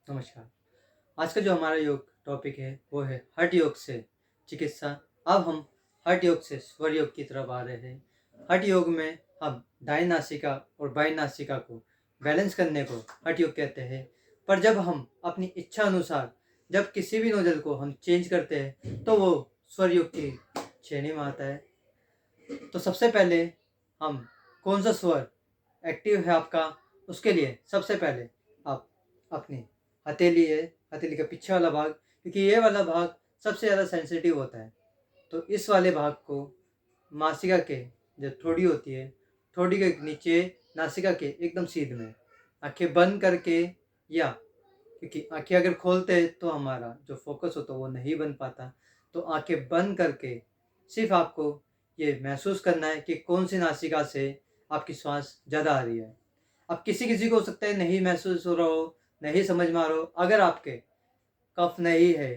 नमस्कार। आज का जो हमारा योग टॉपिक है वो है हठ योग से चिकित्सा। अब हम हठ योग से स्वर योग की तरफ आ रहे हैं। हठ योग में हम दाएं नासिका और बाएं नासिका को बैलेंस करने को हठ योग कहते हैं। पर जब हम अपनी इच्छा अनुसार जब किसी भी नोजल को हम चेंज करते हैं तो वो स्वर योग की श्रेणी में आता है। तो सबसे पहले हम कौन सा स्वर एक्टिव है आपका, उसके लिए सबसे पहले आप अपनी हथेली है, हथेली का पीछे वाला भाग, क्योंकि ये वाला भाग सबसे ज़्यादा सेंसिटिव होता है। तो इस वाले भाग को नासिका के जो थोड़ी होती है, थोड़ी के नीचे नासिका के एकदम सीध में आंखें बंद करके, या क्योंकि आंखें अगर खोलते हैं तो हमारा जो फोकस होता है वो नहीं बन पाता। तो आंखें बंद करके सिर्फ आपको ये महसूस करना है कि कौन सी नासिका से आपकी श्वास ज़्यादा आ रही है। अब किसी किसी को हो सकता है नहीं महसूस हो रहा हो, नहीं समझ में आ रहा हो। अगर आपके कफ नहीं है,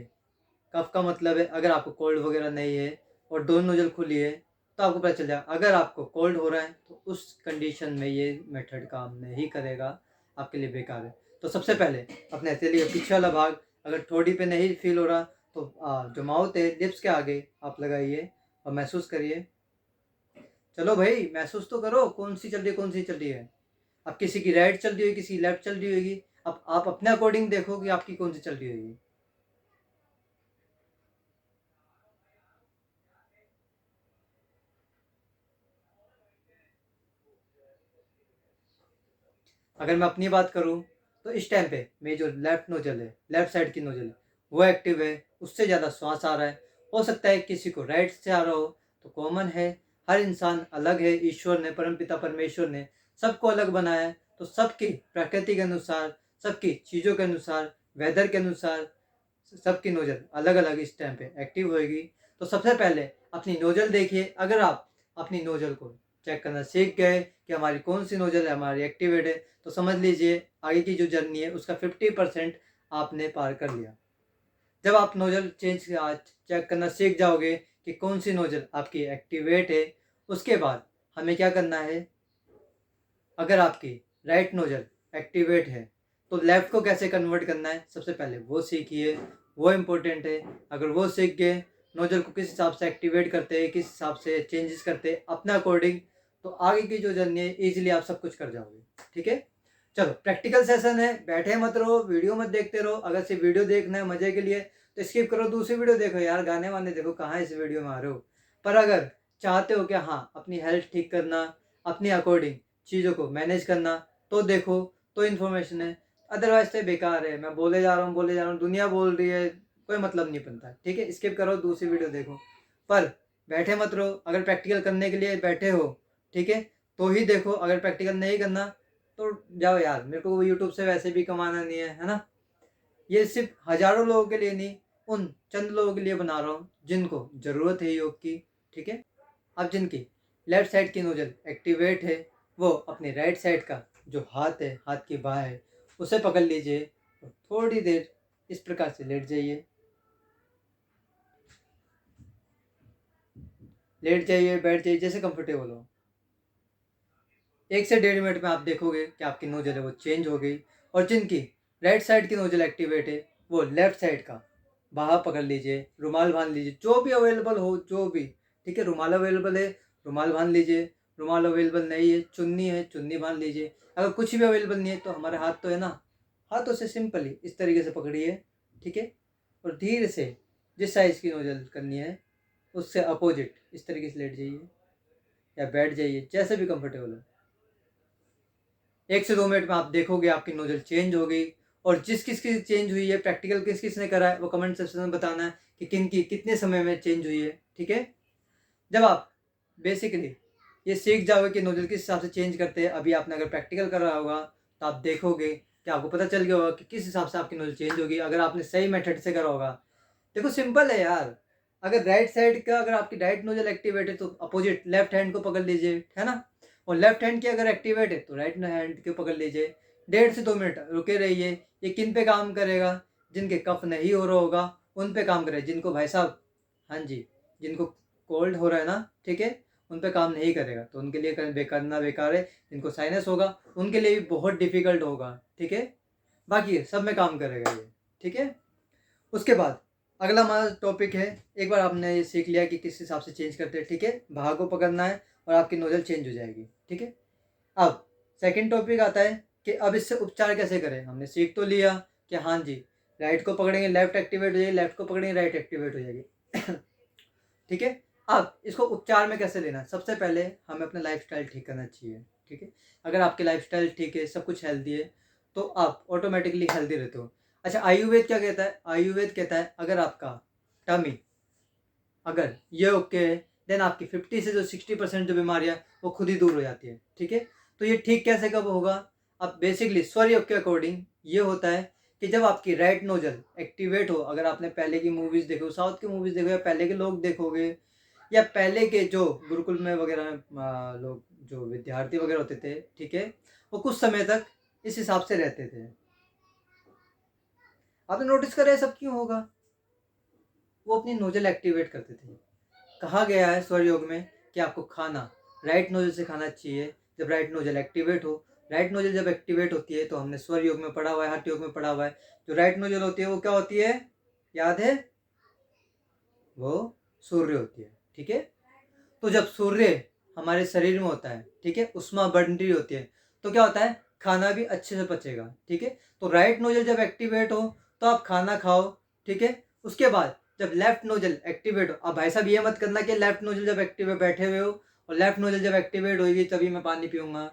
कफ का मतलब है अगर आपको कोल्ड वगैरह नहीं है और दोनों नोजल खुली है तो आपको पता चल जाए। अगर आपको कोल्ड हो रहा है तो उस कंडीशन में ये मेथड काम नहीं करेगा, आपके लिए बेकार है। तो सबसे पहले अपने हथेली का पीछे वाला भाग, अगर ठोड़ी पे नहीं फील हो रहा तो जो माउथ है लिप्स के आगे आप लगाइए और महसूस करिए। चलो भाई, महसूस तो करो कौन सी चल रही है, कौन सी चल रही है। अब किसी की राइट चल रही होगी, किसी की लेफ्ट चल रही होगी। अब आप अपने अकॉर्डिंग देखो कि आपकी कौन सी चल रही होगी। अगर मैं अपनी बात करूं तो इस टाइम पे मेरी जो लेफ्ट नोजल है, लेफ्ट साइड की नोजल है, वो एक्टिव है, उससे ज़्यादा श्वास आ रहा है। हो सकता है किसी को राइट से आ रहा हो, तो कॉमन है। हर इंसान अलग है, ईश्वर ने, परमपिता परमेश्वर ने सबको अलग बनाया है। तो सबकी प्रकृति के अनुसार, सबकी चीज़ों के अनुसार, वेदर के अनुसार सबकी नोजल अलग अलग इस टाइम पे एक्टिव होएगी। तो सबसे पहले अपनी नोजल देखिए। अगर आप अपनी नोजल को चेक करना सीख गए कि हमारी कौन सी नोजल है हमारी एक्टिवेट है, तो समझ लीजिए आगे की जो जर्नी है उसका 50% आपने पार कर लिया। जब आप नोजल चेक करना सीख जाओगे कि कौन सी नोजल आपकी एक्टिवेट है, उसके बाद हमें क्या करना है। अगर आपकी राइट नोजल एक्टिवेट है तो लेफ्ट को कैसे कन्वर्ट करना है, सबसे पहले वो सीखिए, वो इम्पोर्टेंट है। अगर वो सीख गए नोजल को किस हिसाब से एक्टिवेट करते हैं, किस हिसाब से चेंजेस करते हैं अपने अकॉर्डिंग, तो आगे की जो जर्नी है ईजिली आप सब कुछ कर जाओगे। ठीक है, चलो प्रैक्टिकल सेशन है, बैठे मत रहो, वीडियो मत देखते रहो। अगर सिर्फ वीडियो देखना है मजे के लिए तो स्किप करो, दूसरी वीडियो देखो यार, गाने वाने देखो, कहाँ इस वीडियो में आ रहे हो। पर अगर चाहते हो कि हाँ अपनी हेल्थ ठीक करना, अपने अकॉर्डिंग चीज़ों को मैनेज करना, तो देखो, तो इन्फॉर्मेशन है। अदरवाइज तो बेकार है, मैं बोले जा रहा हूँ बोले जा रहा हूँ, दुनिया बोल रही है, कोई मतलब नहीं बनता। ठीक है, स्किप करो, दूसरी वीडियो देखो। पर बैठे मत रहो, अगर प्रैक्टिकल करने के लिए बैठे हो, ठीक है, तो ही देखो। अगर प्रैक्टिकल नहीं करना तो जाओ यार, मेरे को यूट्यूब से वैसे भी कमाना नहीं है ना। ये सिर्फ हजारों लोगों के लिए नहीं, उन चंद लोगों के लिए बना रहा हूँ जिनको ज़रूरत है योग की। ठीक है, अब जिनकी लेफ्ट साइड की नोजल एक्टिवेट है वो अपने राइट साइड का जो हाथ है, हाथ की बाह है, उसे पकड़ लीजिए और थोड़ी देर इस प्रकार से लेट जाइए। लेट जाइए, बैठ जाइए, जैसे कंफर्टेबल हो। 1 से 1.5 मिनट में आप देखोगे कि आपकी नोजल है वो चेंज हो गई। और जिनकी राइट साइड की नोजल एक्टिवेट है वो लेफ्ट साइड का बाहा पकड़ लीजिए, रुमाल बांध लीजिए, जो भी अवेलेबल हो, जो भी। ठीक है, रुमाल अवेलेबल है, रुमाल बांध लीजिए। रुमाल अवेलेबल नहीं है, चुन्नी है, चुन्नी बांध लीजिए। अगर कुछ भी अवेलेबल नहीं है तो हमारे हाथ तो है ना, हाथों से सिंपली इस तरीके से पकड़िए। ठीक है, और धीरे से जिस साइज की नोजल करनी है उससे अपोजिट इस तरीके से लेट जाइए या बैठ जाइए, जैसे भी कंफर्टेबल हो। 1 से 2 मिनट में आप देखोगे आपकी नोजल चेंज हो गई। और जिस किस की चेंज हुई है, प्रैक्टिकल किस किस ने करा है, वो कमेंट सेक्शन में बताना है कि किन की कितने समय में चेंज हुई है। ठीक है, जब आप बेसिकली ये सीख जाओगे कि नोजल किस हिसाब से चेंज करते हैं, अभी आपने अगर प्रैक्टिकल करा होगा तो आप देखोगे कि आपको पता चल गया होगा कि किस हिसाब से आपकी नोजल चेंज होगी, अगर आपने सही मेथड से करा होगा। देखो सिंपल है यार, अगर राइट साइड का, अगर आपकी राइट नोजल एक्टिवेट है तो अपोजिट लेफ्ट हैंड को पकड़ लीजिए, है ना। और लेफ्ट हैंड की अगर एक्टिवेट है तो राइट हैंड को पकड़ लीजिए। 1.5 से 2 मिनट रुके रहिए। ये किन पे काम करेगा, जिनके कफ नहीं हो रहा होगा उन पे काम करेगा। जिनको भाई साहब, हाँ जी, जिनको कोल्ड हो रहा है ना, ठीक है, उन पे काम नहीं करेगा, तो उनके लिए करना बेकार है। जिनको साइनस होगा उनके लिए भी बहुत डिफिकल्ट होगा। ठीक है, बाकी सब में काम करेगा ये, ठीक है। उसके बाद अगला हमारा टॉपिक है, एक बार आपने ये सीख लिया कि किस हिसाब से चेंज करते हैं, ठीक है, भाग को पकड़ना है और आपकी नोजल चेंज हो जाएगी, ठीक है। अब सेकंड टॉपिक आता है कि अब इससे उपचार कैसे करें। हमने सीख तो लिया कि हाँ जी, राइट को पकड़ेंगे लेफ्ट एक्टिवेट हो जाएगी, लेफ्ट को पकड़ेंगे राइट एक्टिवेट हो जाएगी ठीक है। अब इसको उपचार में कैसे लेना है, सबसे पहले हमें अपना लाइफस्टाइल ठीक करना चाहिए, ठीक है। अगर आपकी लाइफस्टाइल ठीक है, सब कुछ हेल्दी है, तो आप ऑटोमेटिकली हेल्दी रहते हो। अच्छा, आयुर्वेद क्या कहता है, आयुर्वेद कहता है अगर आपका टमी अगर ये ओके है, देन आपकी 50 से जो 60% जो बीमारियां वो खुद ही दूर हो जाती है, ठीक है। तो ये ठीक कैसे कब होगा, अब बेसिकली स्वर योग के अकॉर्डिंग ये होता है कि जब आपकी राइट नोजल एक्टिवेट हो। अगर आपने पहले की मूवीज देखो, साउथ की मूवीज देखो, या पहले के लोग देखोगे, या पहले के जो गुरुकुल में वगैरह लोग जो विद्यार्थी वगैरह होते थे, ठीक है, वो कुछ समय तक इस हिसाब से रहते थे। आपने नोटिस करा है सब क्यों होगा, वो अपनी नोजल एक्टिवेट करते थे। कहा गया है स्वर योग में कि आपको खाना राइट नोजल से खाना चाहिए जब राइट नोजल एक्टिवेट हो। राइट नोजल जब एक्टिवेट होती है तो हमने स्वर योग में पढ़ा हुआ है, हठ योग में पढ़ा हुआ है, जो राइट नोजल होती है वो क्या होती है, याद है, वो सूर्य होती है, ठीक है। तो जब सूर्य हमारे शरीर में होता है, ठीक है, उष्मा बढ़ रही होती है, तो क्या होता है, खाना भी अच्छे से पचेगा, ठीक है। तो राइट नोजल जब एक्टिवेट हो तो आप खाना खाओ, ठीक है। उसके बाद जब लेफ्ट नोजल एक्टिवेट हो, अब भाई साहब ये मत करना कि लेफ्ट नोजल जब एक्टिवेट बैठे हुए हो और लेफ्ट नोजल जब एक्टिवेट होगी तभी मैं पानी पीऊँगा,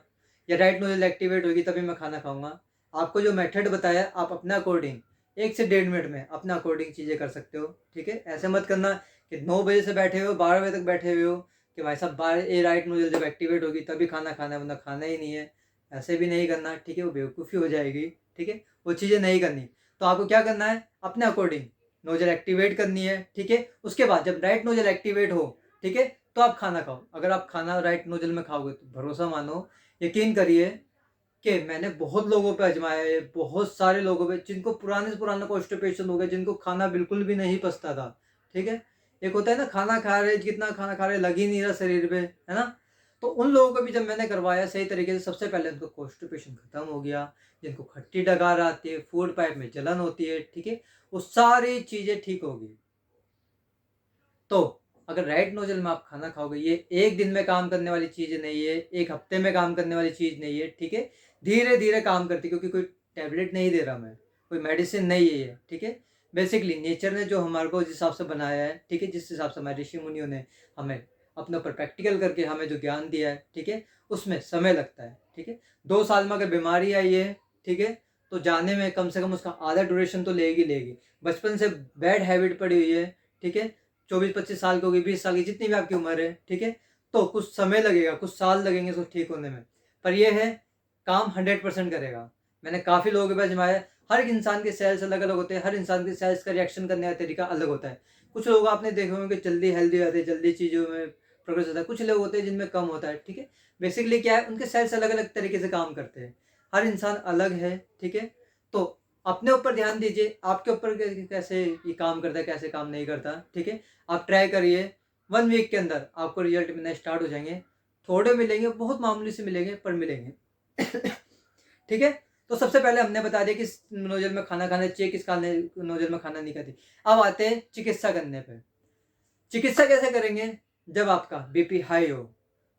या राइट नोजल एक्टिवेट होगी तभी मैं खाना खाऊँगा। आपको जो मेथड बताया आप अपने अकॉर्डिंग 1 से 1.5 मिनट में अपना अकॉर्डिंग चीज़ें कर सकते हो, ठीक है। ऐसे मत करना कि 9 बजे से बैठे हो 12 बजे तक बैठे हुए हो कि भाई साहब ये राइट नोजल जब एक्टिवेट होगी तभी खाना खाना है, वरना खाना ही नहीं है। ऐसे भी नहीं करना, ठीक है, वो बेवकूफ़ी हो जाएगी, ठीक है, वो चीज़ें नहीं करनी। तो आपको क्या करना है, अपने अकॉर्डिंग नोजल एक्टिवेट करनी है, ठीक है। उसके बाद जब राइट नोजल एक्टिवेट हो, ठीक है, तो आप खाना खाओ। अगर आप खाना राइट नोजल में खाओगे तो भरोसा मानो, यकीन करिए कि मैंने बहुत लोगों पे आजमाया है, बहुत सारे लोगों पे जिनको पुराने से पुराना कॉन्स्टिपेशन हो गया, जिनको खाना बिल्कुल भी नहीं पचता था, ठीक है। एक होता है ना, खाना खा रहे, जितना खाना खा रहे लग ही नहीं रहा शरीर पे, है ना। तो उन लोगों को भी जब मैंने करवाया सही तरीके से, सबसे पहले उनको कॉन्स्टिपेशन खत्म हो गया, जिनको खट्टी डकार आती है, फूड पाइप में जलन होती है, ठीक है, वो सारी चीजें ठीक होगी। तो अगर राइट नोजल में आप खाना खाओगे, ये एक दिन में काम करने वाली चीज नहीं है, एक हफ्ते में काम करने वाली चीज नहीं है, ठीक है। धीरे धीरे काम करती है, क्योंकि कोई टैबलेट नहीं दे रहा मैं, कोई मेडिसिन नहीं है ये, ठीक है। बेसिकली नेचर ने जो हमारे को जिस हिसाब से बनाया है, ठीक है, जिस हिसाब से हमारे ऋषि मुनियों ने हमें अपने ऊपर प्रैक्टिकल करके हमें जो ज्ञान दिया है, ठीक है, उसमें समय लगता है, ठीक है। 2 साल में अगर बीमारी आई है, ठीक है, तो जाने में कम से कम उसका आधा ड्यूरेशन तो लेगी लेगी। बचपन से बैड हैबिट पड़ी हुई है, ठीक है, 24-25 साल की होगी, 20 साल की, जितनी भी आपकी उम्र है, ठीक है, तो कुछ समय लगेगा, कुछ साल लगेंगे उसको ठीक होने में, पर यह है काम 100% करेगा। मैंने काफ़ी लोगों के पास जमाया। हर एक इंसान के सेल्स अलग अलग होते हैं, हर इंसान के सेल्स का रिएक्शन करने का तरीका अलग होता है। कुछ लोग आपने देखे होंगे कि जल्दी हेल्दी हो जाते हैं, जल्दी चीज़ों में प्रोग्रेस होता है, कुछ लोग होते हैं जिनमें कम होता है, ठीक है। बेसिकली क्या है, उनके सेल्स अलग अलग तरीके से काम करते हैं, हर इंसान अलग है, ठीक है। तो अपने ऊपर ध्यान दीजिए, आपके ऊपर कैसे ये काम करता है, कैसे काम नहीं करता, ठीक है। आप ट्राई करिए, 1 वीक के अंदर आपको रिजल्ट मिलना स्टार्ट हो जाएंगे। थोड़े मिलेंगे, बहुत मामूली से मिलेंगे, पर मिलेंगे ठीक है। तो सबसे पहले हमने बता दिया किस नोजल में खाना खाना चाहिए, किस खाने नोजल में खाना नहीं खाती। अब आते हैं चिकित्सा करने पे। चिकित्सा कैसे करेंगे, जब आपका बीपी हाई हो।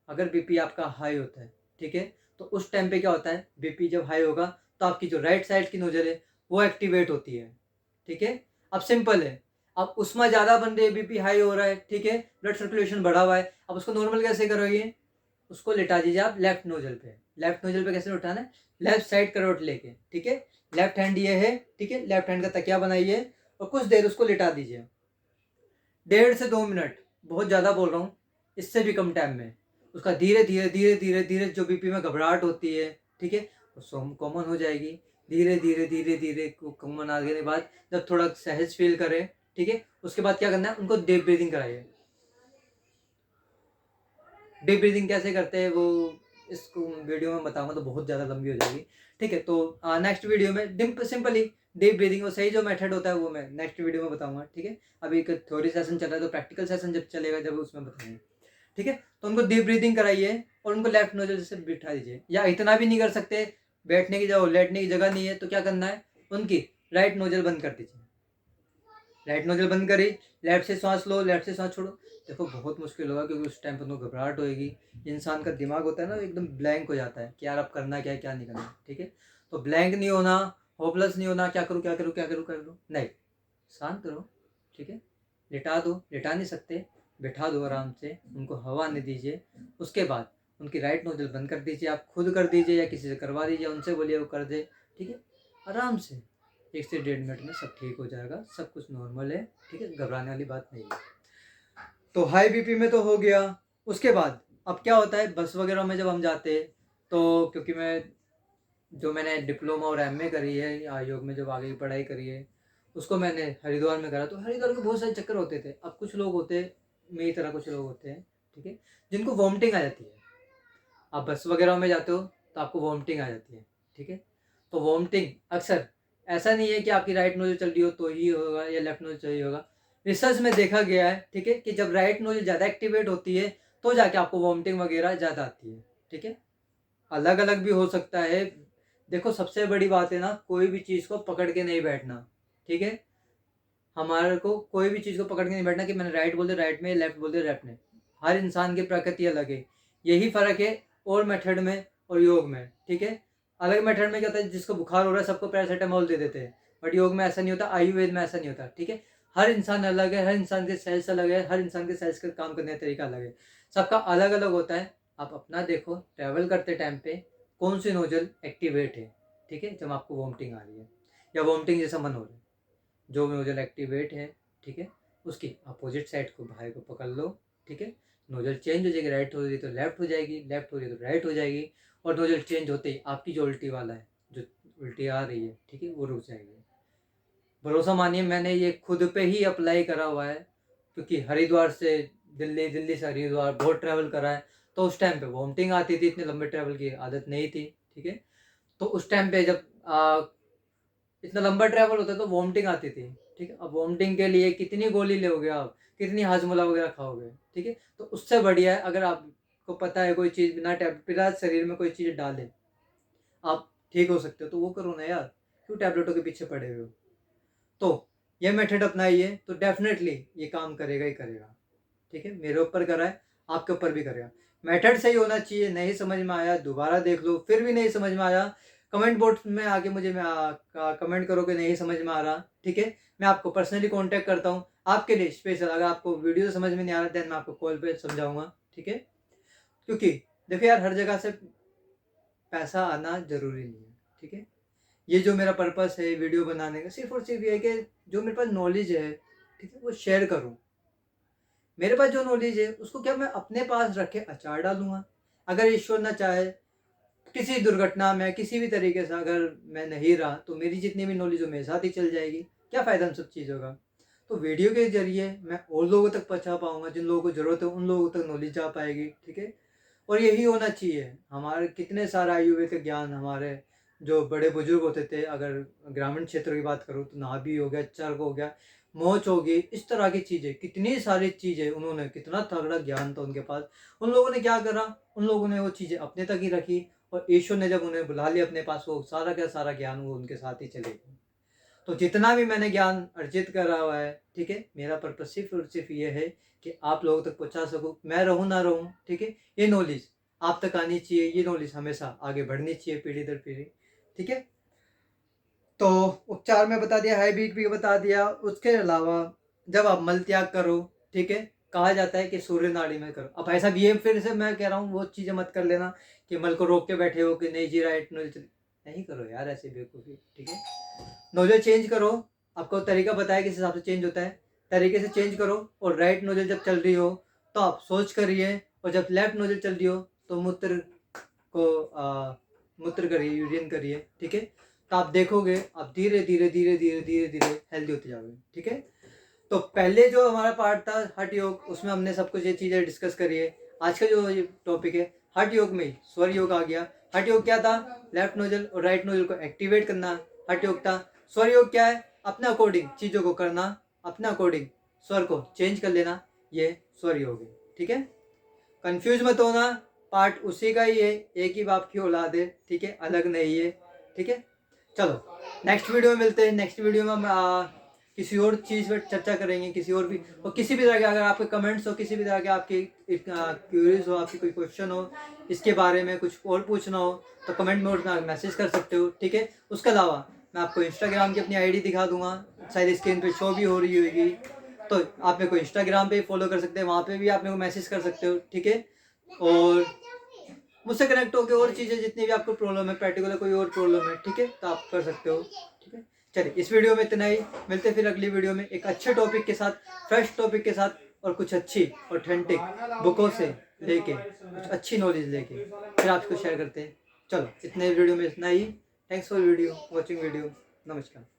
अगर बीपी आपका हाई होता है, ठीक है, तो उस टाइम पे क्या होता है, बीपी जब हाई होगा तो आपकी जो राइट साइड की नोजल है वो एक्टिवेट होती है, ठीक है। अब सिंपल है, अब उसमें ज़्यादा बन रही है, बीपी हाई हो रहा है, ठीक है, ब्लड सर्कुलेशन बढ़ा हुआ है, अब उसको नॉर्मल कैसे करोगे, उसको लिटा दीजिए आप लेफ्ट नोजल पे। लेफ्ट नोजल पे कैसे उठाना है, लेफ्ट साइड करवट लेके, ठीक है। लेफ्ट हैंड ये है, ठीक है, लेफ्ट हैंड का तकिया बनाइए और कुछ देर उसको लिटा दीजिए, 1.5 से 2 मिनट, बहुत ज़्यादा बोल रहा हूँ, इससे भी कम टाइम में। उसका धीरे धीरे धीरे धीरे धीरे जो बीपी में घबराहट होती है, ठीक है, वो कॉमन हो जाएगी। धीरे धीरे धीरे धीरे कॉमन आने के बाद जब थोड़ा सहज फील करें, ठीक है, उसके बाद क्या करना है, उनको डीप ब्रीदिंग कराइए। डीप ब्रीदिंग कैसे करते हैं वो इसको वीडियो में बताऊंगा तो बहुत ज़्यादा लंबी हो जाएगी, ठीक है। तो नेक्स्ट वीडियो में सिंपली डीप ब्रीदिंग वो सही जो मेथड होता है वो मैं नेक्स्ट वीडियो में बताऊंगा, ठीक है। अभी एक थ्योरी सेशन चल रहा है, तो प्रैक्टिकल सेशन जब चलेगा जब उसमें बताएंगे, ठीक है। तो उनको डीप ब्रीदिंग कराइए और उनको लेफ्ट नोजल से बिठा दीजिए, या इतना भी नहीं कर सकते, बैठने की जगह लेटने की जगह नहीं है, तो क्या करना है, उनकी राइट नोजल बंद कर दीजिए। राइट नोजल बंद करी, लेफ्ट से सांस लो, लेफ्ट से सांस छोड़ो। देखो बहुत मुश्किल होगा, क्योंकि उस टाइम पर उनको घबराहट होएगी। इंसान का दिमाग होता है ना, एकदम ब्लैंक हो जाता है कि यार अब करना क्या है, क्या नहीं करना, ठीक है। तो ब्लैंक नहीं होना, होपलेस नहीं होना, क्या करूँ क्या करूँ क्या करूँ क्या करूँ, नहीं, शांत रहो, ठीक है। लिटा दो, लिटा नहीं सकते, बैठा दो आराम से, उनको हवा आने दीजिए। उसके बाद उनकी राइट नोजल बंद कर दीजिए, आप खुद कर दीजिए या किसी से करवा दीजिए, उनसे बोलिए वो कर दे, ठीक है। आराम से 1 से 1.5 मिनट में सब ठीक हो जाएगा, सब कुछ नॉर्मल है, ठीक है, घबराने वाली बात नहीं है। तो हाई बीपी में तो हो गया। उसके बाद अब क्या होता है, बस वगैरह में जब हम जाते हैं, तो क्योंकि मैंने डिप्लोमा और एमए करी है योग में, जब आगे की पढ़ाई करी है उसको मैंने हरिद्वार में करा, तो हरिद्वार के बहुत सारे चक्कर होते थे। अब कुछ लोग होते हैं, मेरी तरह कुछ लोग होते हैं, ठीक है, जिनको वॉमिटिंग आ जाती है। आप बस वगैरह में जाते हो तो आपको वॉमिटिंग आ जाती है, ठीक है। तो वॉमिटिंग अक्सर ऐसा नहीं है कि आपकी राइट नोज चल रही हो तो ही होगा या लेफ्ट नोज चल रही होगा। रिसर्च में देखा गया है, ठीक है, कि जब राइट नोज ज़्यादा एक्टिवेट होती है तो जाके आपको वॉमिटिंग वगैरह ज़्यादा आती है, ठीक है। अलग अलग भी हो सकता है। देखो सबसे बड़ी बात है ना, कोई भी चीज़ को पकड़ के नहीं बैठना, ठीक है। हमारे को कोई भी चीज़ को पकड़ के नहीं बैठना कि मैंने राइट बोल दिया राइट में, लेफ्ट बोल दिया लेफ्ट में। हर इंसान की प्रकृति अलग है, यही फ़र्क है और मेथड में और योग में, ठीक है। अलग मेथड में क्या होता है, जिसको बुखार हो रहा है सबको पैरासीटामोल दे देते हैं, बट योग में ऐसा नहीं होता, आयुर्वेद में ऐसा नहीं होता, ठीक है। हर इंसान अलग है, हर इंसान के सेल्स अलग है, हर इंसान के सेल्स का काम करने का तरीका अलग है, सबका अलग अलग होता है। आप अपना देखो, ट्रैवल करते टाइम पे कौन सी नोजल एक्टिवेट है, ठीक है, जब आपको वॉमिटिंग आ रही है या वॉमिटिंग जैसा मन हो रहा है, जो नोजल एक्टिवेट है, ठीक है, उसकी अपोजिट साइड को भाई को पकड़ लो, ठीक है। नोजल चेंज हो जाएगी, राइट हो रही तो लेफ्ट हो जाएगी, लेफ्ट हो रही तो राइट हो जाएगी, और नोजल चेंज होते ही आपकी जो उल्टी वाला है, जो उल्टी आ रही है, ठीक है, वो रुक जाएगी। भरोसा मानिए, मैंने ये खुद पे ही अप्लाई करा हुआ है, क्योंकि हरिद्वार से दिल्ली, दिल्ली से हरिद्वार बहुत ट्रैवल करा है। तो उस टाइम पे वॉमिटिंग आती थी, इतने लंबे ट्रैवल की आदत नहीं थी, ठीक है। तो उस टाइम पे जब इतना लंबा ट्रैवल होता है तो वॉमिटिंग आती थी, ठीक है। अब वॉमिटिंग के लिए कितनी गोली लोगे आप, कितनी हाजमोला वगैरह खाओगे, ठीक है। तो उससे बढ़िया है अगर आपको पता है कोई चीज़ बिना शरीर में कोई चीज़ डाले आप ठीक हो सकते हो, तो वो करो ना यार, क्यों टैबलेटों के पीछे पड़े हुए हो। तो ये मेथड अपनाइए तो डेफिनेटली ये काम करेगा ही करेगा, ठीक है। मेरे ऊपर करा है, आपके ऊपर भी करेगा। मेथड सही होना चाहिए। नहीं समझ में आया दोबारा देख लो, फिर भी नहीं समझ में आया कमेंट बॉक्स में आके मुझे कमेंट करो कि नहीं समझ में आ रहा, ठीक है। मैं आपको पर्सनली कांटेक्ट करता हूँ आपके लिए स्पेशल। अगर आपको वीडियो समझ में नहीं आ रहा देन मैं आपको कॉल पे समझाऊंगा, ठीक है। क्योंकि देखो यार, हर जगह से पैसा आना जरूरी नहीं है, ठीक है। ये जो मेरा पर्पस है वीडियो बनाने का, सिर्फ और सिर्फ ये है कि जो मेरे पास नॉलेज है, ठीक है, वो शेयर करूँ। मेरे पास जो नॉलेज है उसको क्या मैं अपने पास रखे अचार डालूंगा। अगर ईश्वर ना चाहे किसी दुर्घटना में किसी भी तरीके से अगर मैं नहीं रहा, तो मेरी जितनी भी नॉलेज हो मेरे साथ ही चल जाएगी। क्या फ़ायदा उन सब चीज़ों का। तो वीडियो के जरिए मैं और लोगों तक पहुंचा पाऊंगा, जिन लोगों को ज़रूरत है उन लोगों तक नॉलेज जा पाएगी, ठीक है। और यही होना चाहिए। हमारे कितने सारा आयुर्वेदिक ज्ञान हमारे जो बड़े बुजुर्ग होते थे, अगर ग्रामीण क्षेत्र की बात करूँ तो नाभि हो गया, चर्क हो गया, मोच होगी, इस तरह की चीज़ें, कितनी सारी चीज़ें उन्होंने, कितना तगड़ा ज्ञान था उनके पास। उन लोगों ने क्या करा, उन लोगों ने वो चीज़ें अपने तक ही रखी, और ईश्वर ने जब उन्हें बुला लिया अपने पास, वो सारा का सारा ज्ञान वो उनके साथ ही चले गए। तो जितना भी मैंने ज्ञान अर्जित करा हुआ है, ठीक है, मेरा पर्पस सिर्फ और सिर्फ ये है कि आप लोगों तक पहुंचा सकूं। मैं रहूं ना रहूं, ठीक है, ये नॉलेज आप तक आनी चाहिए, ये नॉलेज हमेशा आगे बढ़नी चाहिए पीढ़ी दर पीढ़ी, ठीक है। तो उपचार में बता दिया, हाई बीपी का बता दिया। उसके अलावा जब आप मल त्याग करो, ठीक है, कहा जाता है कि सूर्य नाड़ी में करो। अब ऐसा भी है, फिर से मैं कह रहा हूँ वो चीज़ें मत कर लेना कि मल को रोक के बैठे हो कि नहीं जी राइट नोज, नहीं करो यार ऐसे बेवकूफ़ी, ठीक है। नोजल चेंज करो, आपको तरीका बताया किस हिसाब से चेंज होता है, तरीके से चेंज करो। और राइट नोजल जब चल रही हो तो आप सोच करिए, और जब लेफ्ट नोजल चल रही हो तो मूत्र करिए, यूरिन करिए, ठीक है। तो आप देखोगे आप धीरे धीरे धीरे धीरे धीरे धीरे हेल्दी होते जाओगे, ठीक है। तो पहले जो हमारा पार्ट था हठ योग, उसमें हमने सब कुछ ये चीज़ें डिस्कस करी है। आज का जो ये टॉपिक है हठ योग में स्वर योग आ गया। हठ योग क्या था, लेफ्ट नोजल और राइट नोजल को एक्टिवेट करना हठ योग था। स्वर योग क्या है, अपने अकॉर्डिंग चीज़ों को करना, अपने अकॉर्डिंग स्वर को चेंज कर लेना, ये स्वर योग है, ठीक है। कंफ्यूज मत होना, पार्ट उसी का ही है, एक ही बाप की औलाद है, ठीक है, अलग नहीं है, ठीक है। चलो नेक्स्ट वीडियो में मिलते हैं। नेक्स्ट वीडियो में हम किसी और चीज़ पर चर्चा करेंगे, किसी और भी, और किसी भी तरह के अगर आपके कमेंट्स हो, किसी भी तरह के आपकी क्यूरीज हो, आपकी कोई क्वेश्चन हो, इसके बारे में कुछ और पूछना हो, तो कमेंट में उठना मैसेज कर सकते हो, ठीक है। उसके अलावा मैं आपको इंस्टाग्राम की अपनी आईडी दिखा दूंगा, शायद स्क्रीन पे शो भी हो रही होगी, तो आप मेरे को इंस्टाग्राम पे फॉलो कर सकते हैं, वहाँ पे भी आप मेरे को मैसेज कर सकते हो, ठीक है। और मुझसे कनेक्ट होकर और चीज़ें जितनी भी आपको प्रॉब्लम है, पर्टिकुलर कोई और प्रॉब्लम है, ठीक है, तो आप कर सकते हो, ठीक है। चलिए इस वीडियो में इतना ही, मिलते हैं फिर अगली वीडियो में एक अच्छे टॉपिक के साथ, फ्रेश टॉपिक के साथ, और कुछ अच्छी ऑथेंटिक बुकों से लेके कुछ अच्छी नॉलेज लेके फिर आपको शेयर करते हैं। चलो इतने वीडियो में इतना ही। Thanks for video watching video. नमस्कार।